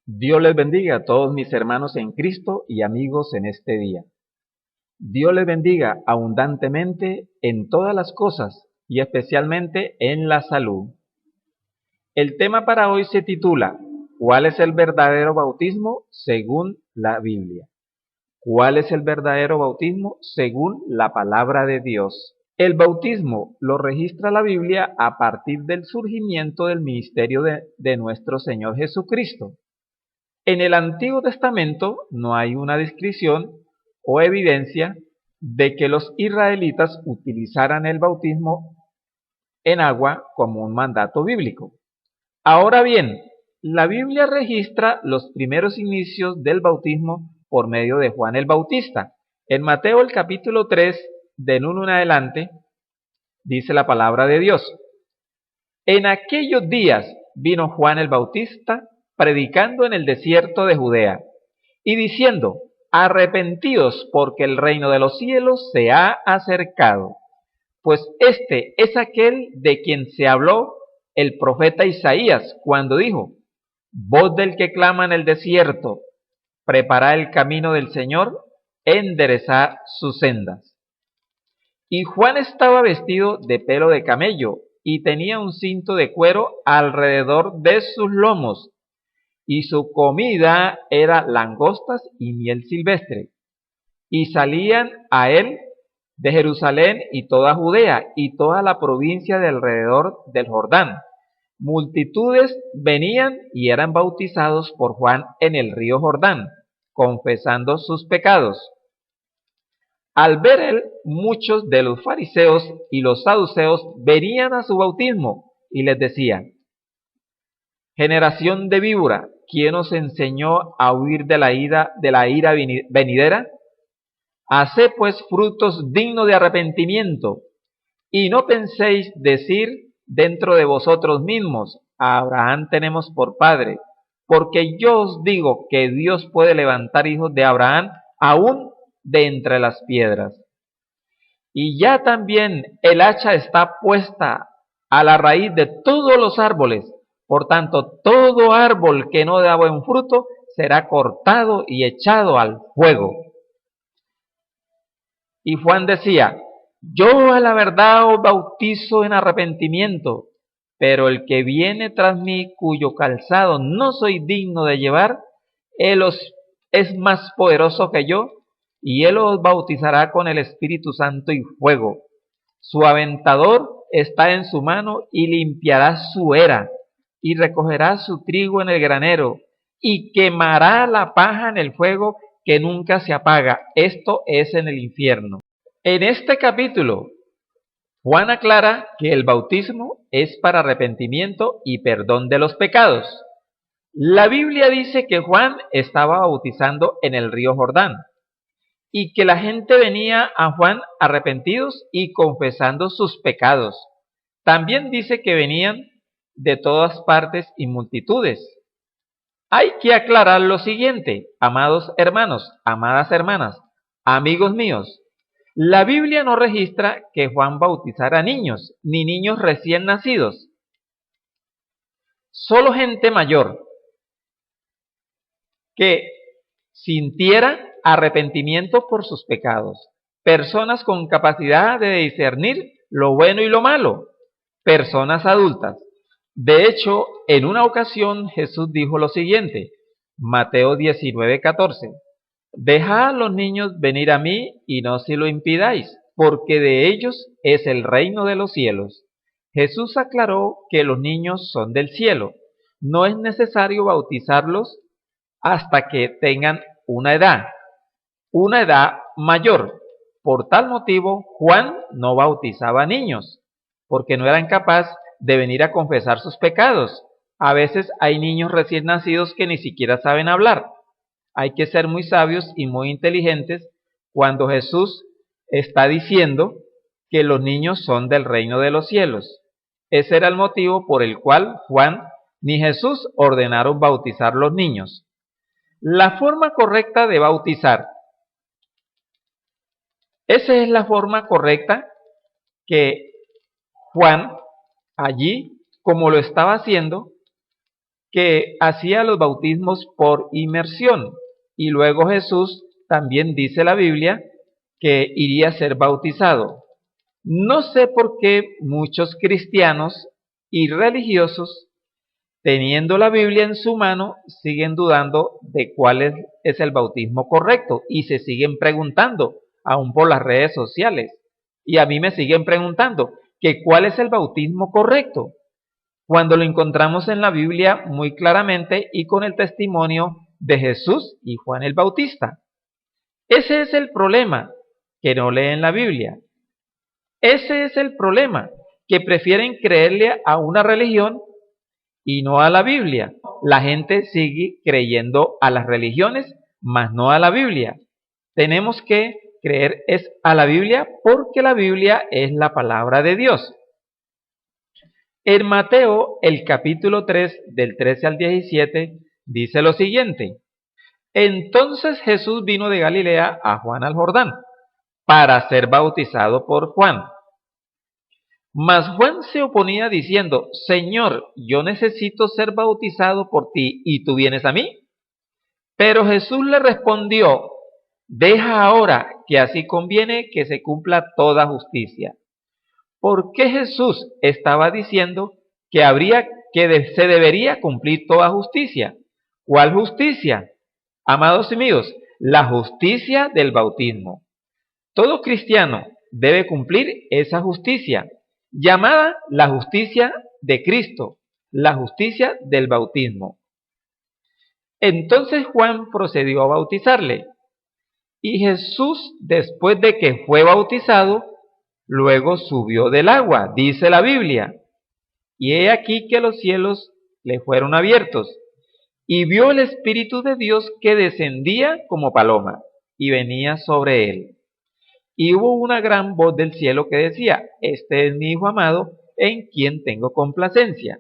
Dios les bendiga a todos mis hermanos en Cristo y amigos en este día. Dios les bendiga abundantemente en todas las cosas y especialmente en la salud. El tema para hoy se titula ¿Cuál es el verdadero bautismo según la Biblia? ¿Cuál es el verdadero bautismo según la palabra de Dios? El bautismo lo registra la Biblia a partir del surgimiento del ministerio de nuestro Señor Jesucristo. En el Antiguo Testamento no hay una descripción o evidencia de que los israelitas utilizaran el bautismo en agua como un mandato bíblico. Ahora bien, la Biblia registra los primeros inicios del bautismo por medio de Juan el Bautista. En Mateo el capítulo 3, del 1 en adelante, dice la palabra de Dios. En aquellos días vino Juan el Bautista predicando en el desierto de Judea y diciendo, arrepentidos porque el reino de los cielos se ha acercado. Pues este es aquel de quien se habló el profeta Isaías cuando dijo, voz del que clama en el desierto, preparad el camino del Señor, enderezad sus sendas. Y Juan estaba vestido de pelo de camello y tenía un cinto de cuero alrededor de sus lomos, y su comida era langostas y miel silvestre. Y salían a él de Jerusalén y toda Judea y toda la provincia de alrededor del Jordán. Multitudes venían y eran bautizados por Juan en el río Jordán, confesando sus pecados. Al ver él, muchos de los fariseos y los saduceos venían a su bautismo y les decían, generación de víbora, ¿quién os enseñó a huir de la ira venidera? Haced pues frutos dignos de arrepentimiento, y no penséis decir dentro de vosotros mismos, a Abraham tenemos por padre, porque yo os digo que Dios puede levantar hijos de Abraham aún de entre las piedras. Y ya también el hacha está puesta a la raíz de todos los árboles. Por tanto, todo árbol que no da buen fruto será cortado y echado al fuego. Y Juan decía, yo a la verdad os bautizo en arrepentimiento, pero el que viene tras mí, cuyo calzado no soy digno de llevar, él es más poderoso que yo, y él os bautizará con el Espíritu Santo y fuego. Su aventador está en su mano y limpiará su era, y recogerá su trigo en el granero, y quemará la paja en el fuego que nunca se apaga. Esto es en el infierno. En este capítulo, Juan aclara que el bautismo es para arrepentimiento y perdón de los pecados. La Biblia dice que Juan estaba bautizando en el río Jordán y que la gente venía a Juan arrepentidos y confesando sus pecados. También dice que venían de todas partes y multitudes. Hay que aclarar lo siguiente, amados hermanos, amadas hermanas, amigos míos. La Biblia no registra que Juan bautizara niños, ni niños recién nacidos. Solo gente mayor que sintiera arrepentimiento por sus pecados. Personas con capacidad de discernir lo bueno y lo malo. Personas adultas. De hecho, en una ocasión Jesús dijo lo siguiente, Mateo 19:14. Dejad a los niños venir a mí y no se lo impidáis, porque de ellos es el reino de los cielos. Jesús aclaró que los niños son del cielo. No es necesario bautizarlos hasta que tengan una edad mayor. Por tal motivo, Juan no bautizaba niños, porque no eran capaces de venir a confesar sus pecados. A veces hay niños recién nacidos que ni siquiera saben hablar. Hay que ser muy sabios y muy inteligentes cuando Jesús está diciendo que los niños son del reino de los cielos. Ese era el motivo por el cual Juan ni Jesús ordenaron bautizar los niños. La forma correcta de bautizar. Esa es la forma correcta que Juan allí, como lo estaba haciendo, que hacía los bautismos por inmersión. Y luego Jesús también dice la Biblia que iría a ser bautizado. No sé por qué muchos cristianos y religiosos, teniendo la Biblia en su mano, siguen dudando de cuál es el bautismo correcto y se siguen preguntando, aún por las redes sociales. Y a mí me siguen preguntando que cuál es el bautismo correcto, cuando lo encontramos en la Biblia muy claramente y con el testimonio de Jesús y Juan el Bautista. Ese es el problema, que no leen la Biblia. Ese es el problema, que prefieren creerle a una religión y no a la Biblia. La gente sigue creyendo a las religiones, mas no a la Biblia. Tenemos que creer es a la Biblia porque la Biblia es la palabra de Dios. En Mateo, el capítulo 3, del 13 al 17, dice lo siguiente. Entonces Jesús vino de Galilea a Juan al Jordán, para ser bautizado por Juan. Mas Juan se oponía diciendo, Señor, yo necesito ser bautizado por ti, ¿y tú vienes a mí? Pero Jesús le respondió, deja ahora, que así conviene que se cumpla toda justicia. ¿Por qué Jesús estaba diciendo que se debería cumplir toda justicia? ¿Cuál justicia? Amados míos, la justicia del bautismo. Todo cristiano debe cumplir esa justicia, llamada la justicia de Cristo, la justicia del bautismo. Entonces Juan procedió a bautizarle, y Jesús, después de que fue bautizado, luego subió del agua, dice la Biblia. Y he aquí que los cielos le fueron abiertos, y vio el Espíritu de Dios que descendía como paloma, y venía sobre él. Y hubo una gran voz del cielo que decía, este es mi Hijo amado, en quien tengo complacencia.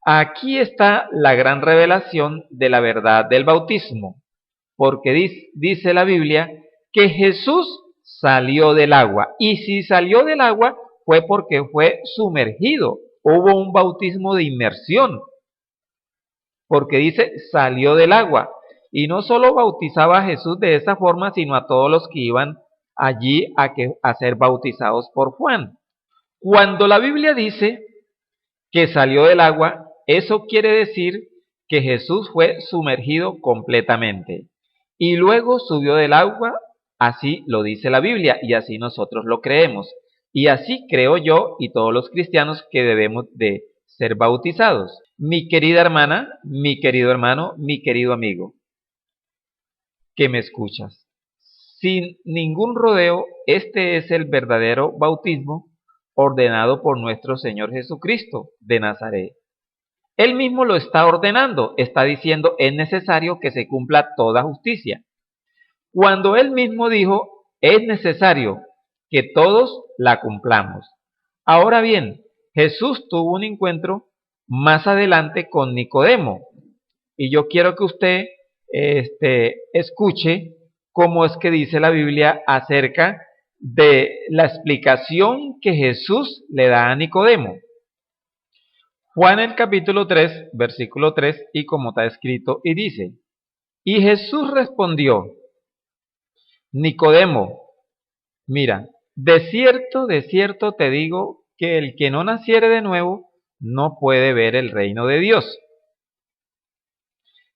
Aquí está la gran revelación de la verdad del bautismo, porque dice la Biblia que Jesús salió del agua, y si salió del agua fue porque fue sumergido, hubo un bautismo de inmersión, porque dice salió del agua, y no solo bautizaba a Jesús de esa forma, sino a todos los que iban allí a ser bautizados por Juan. Cuando la Biblia dice que salió del agua, eso quiere decir que Jesús fue sumergido completamente y luego subió del agua, así lo dice la Biblia y así nosotros lo creemos. Y así creo yo y todos los cristianos que debemos de ser bautizados. Mi querida hermana, mi querido hermano, mi querido amigo, que me escuchas. Sin ningún rodeo, este es el verdadero bautismo ordenado por nuestro Señor Jesucristo de Nazaret. Él mismo lo está ordenando, está diciendo es necesario que se cumpla toda justicia. Cuando él mismo dijo es necesario que todos la cumplamos. Ahora bien, Jesús tuvo un encuentro más adelante con Nicodemo y yo quiero que usted escuche cómo es que dice la Biblia acerca de la explicación que Jesús le da a Nicodemo. Juan el capítulo 3, versículo 3, y como está escrito, y dice, y Jesús respondió, Nicodemo, mira, de cierto te digo que el que no naciere de nuevo no puede ver el reino de Dios.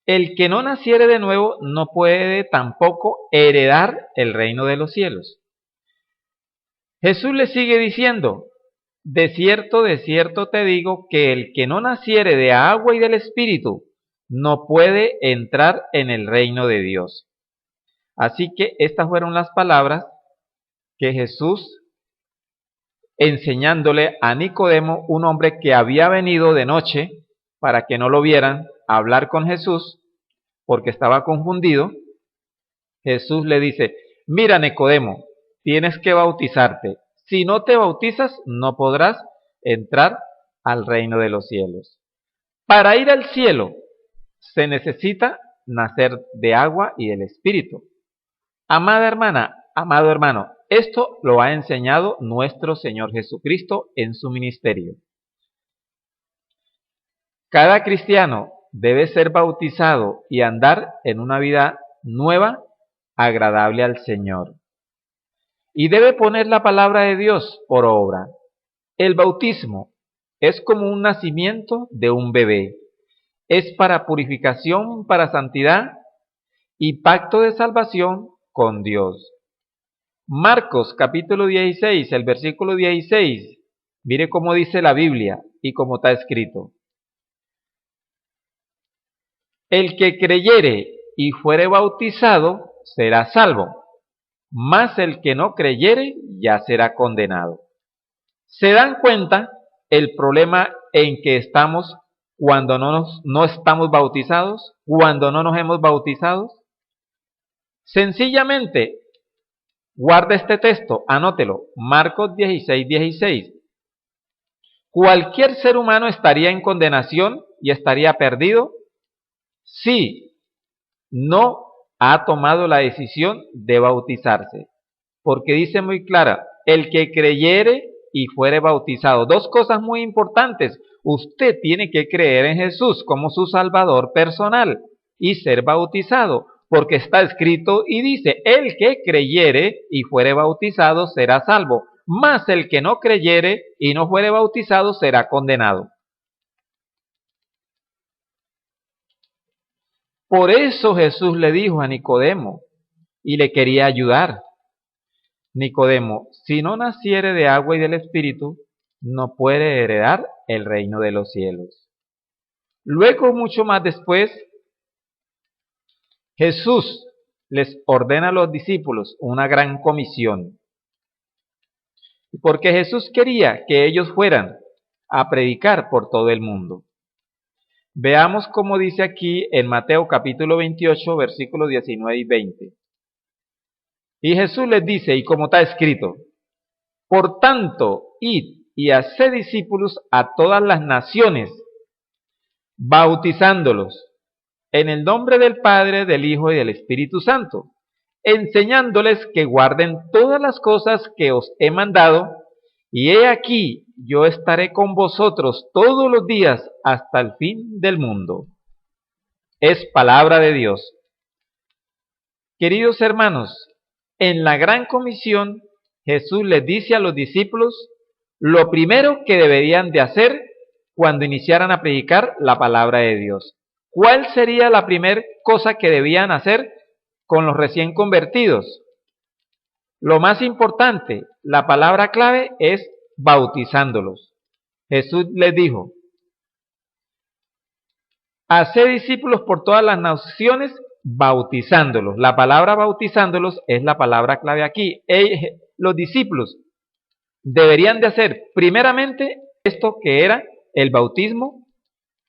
El que no naciere de nuevo no puede tampoco heredar el reino de los cielos. Jesús le sigue diciendo, de cierto te digo que el que no naciere de agua y del Espíritu no puede entrar en el reino de Dios. Así que estas fueron las palabras que Jesús, enseñándole a Nicodemo, un hombre que había venido de noche para que no lo vieran, a hablar con Jesús, porque estaba confundido. Jesús le dice, mira Nicodemo, tienes que bautizarte. Si no te bautizas, no podrás entrar al reino de los cielos. Para ir al cielo, se necesita nacer de agua y del Espíritu. Amada hermana, amado hermano, esto lo ha enseñado nuestro Señor Jesucristo en su ministerio. Cada cristiano debe ser bautizado y andar en una vida nueva, agradable al Señor. Y debe poner la palabra de Dios por obra. El bautismo es como un nacimiento de un bebé. Es para purificación, para santidad y pacto de salvación con Dios. Marcos capítulo 16, el versículo 16. Mire cómo dice la Biblia y cómo está escrito. El que creyere y fuere bautizado será salvo, mas el que no creyere ya será condenado. ¿Se dan cuenta el problema en que estamos cuando no estamos bautizados? Cuando no nos hemos bautizado. Sencillamente, guarda este texto, anótelo, Marcos 16, 16. Cualquier ser humano estaría en condenación y estaría perdido si no ha tomado la decisión de bautizarse. Porque dice muy clara, el que creyere y fuere bautizado. Dos cosas muy importantes. Usted tiene que creer en Jesús como su Salvador personal y ser bautizado. Porque está escrito y dice, el que creyere y fuere bautizado será salvo, mas el que no creyere y no fuere bautizado será condenado. Por eso Jesús le dijo a Nicodemo y le quería ayudar. Nicodemo, si no naciere de agua y del Espíritu, no puede heredar el reino de los cielos. Luego, mucho más después, Jesús les ordena a los discípulos una gran comisión. Porque Jesús quería que ellos fueran a predicar por todo el mundo. Veamos cómo dice aquí en Mateo capítulo 28, versículos 19 y 20. Y Jesús les dice, y como está escrito, por tanto, id y haced discípulos a todas las naciones, bautizándolos en el nombre del Padre, del Hijo y del Espíritu Santo, enseñándoles que guarden todas las cosas que os he mandado, y he aquí, yo estaré con vosotros todos los días hasta el fin del mundo. Es palabra de Dios. Queridos hermanos, en la gran comisión, Jesús les dice a los discípulos lo primero que deberían de hacer cuando iniciaran a predicar la palabra de Dios. ¿Cuál sería la primera cosa que debían hacer con los recién convertidos? Lo más importante, la palabra clave es bautizándolos. Jesús les dijo, haced discípulos por todas las naciones, bautizándolos. La palabra bautizándolos es la palabra clave aquí. Los discípulos deberían de hacer primeramente esto que era el bautismo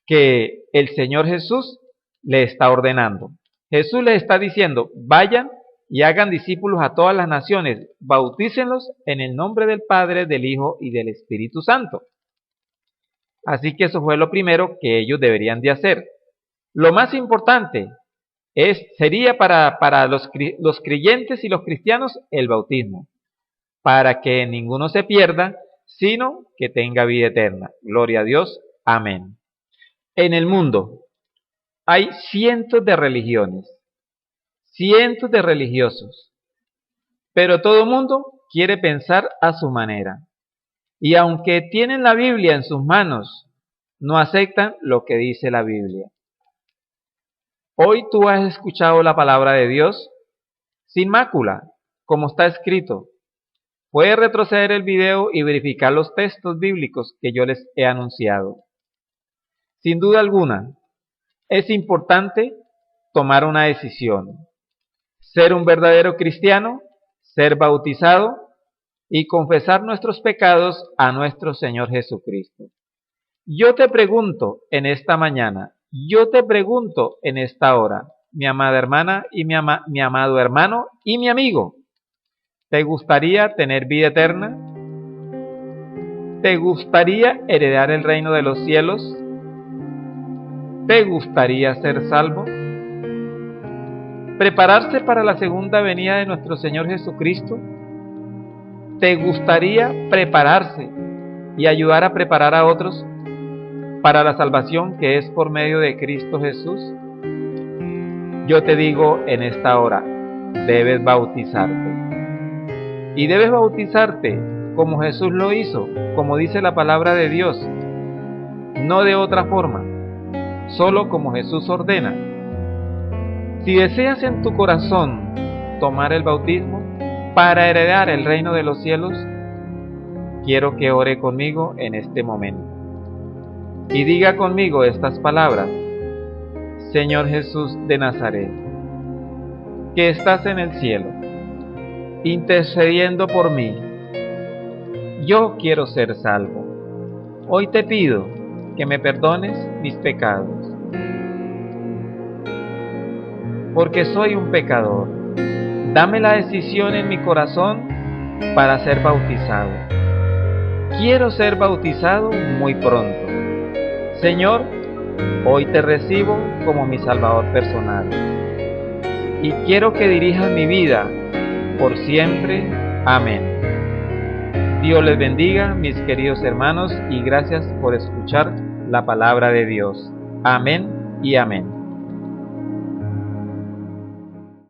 que el Señor Jesús le está ordenando. Jesús les está diciendo, vayan y hagan discípulos a todas las naciones, bautícenlos en el nombre del Padre, del Hijo y del Espíritu Santo. Así que eso fue lo primero que ellos deberían de hacer. Lo más importante sería para los creyentes y los cristianos el bautismo, para que ninguno se pierda, sino que tenga vida eterna. Gloria a Dios. Amén. En el mundo hay cientos de religiones, cientos de religiosos, pero todo el mundo quiere pensar a su manera. Y aunque tienen la Biblia en sus manos, no aceptan lo que dice la Biblia. Hoy tú has escuchado la palabra de Dios sin mácula, como está escrito. Puedes retroceder el video y verificar los textos bíblicos que yo les he anunciado. Sin duda alguna, es importante tomar una decisión. Ser un verdadero cristiano, ser bautizado y confesar nuestros pecados a nuestro Señor Jesucristo. Yo te pregunto en esta mañana, yo te pregunto en esta hora, mi amada hermana y mi amado hermano y mi amigo, ¿te gustaría tener vida eterna? ¿Te gustaría heredar el reino de los cielos? ¿Te gustaría ser salvo? ¿Prepararse para la segunda venida de nuestro Señor Jesucristo? ¿Te gustaría prepararse y ayudar a preparar a otros? para la salvación que es por medio de Cristo Jesús? Yo te digo en esta hora, debes bautizarte. Y debes bautizarte como Jesús lo hizo, como dice la palabra de Dios, no de otra forma, solo como Jesús ordena. Si deseas en tu corazón tomar el bautismo para heredar el reino de los cielos, quiero que ore conmigo en este momento y diga conmigo estas palabras: Señor Jesús de Nazaret, que estás en el cielo, intercediendo por mí, yo quiero ser salvo. Hoy te pido que me perdones mis pecados, porque soy un pecador. Dame la decisión en mi corazón para ser bautizado. Quiero ser bautizado muy pronto. Señor, hoy te recibo como mi Salvador personal y quiero que dirijas mi vida por siempre. Amén. Dios les bendiga, mis queridos hermanos, y gracias por escuchar la palabra de Dios. Amén y amén.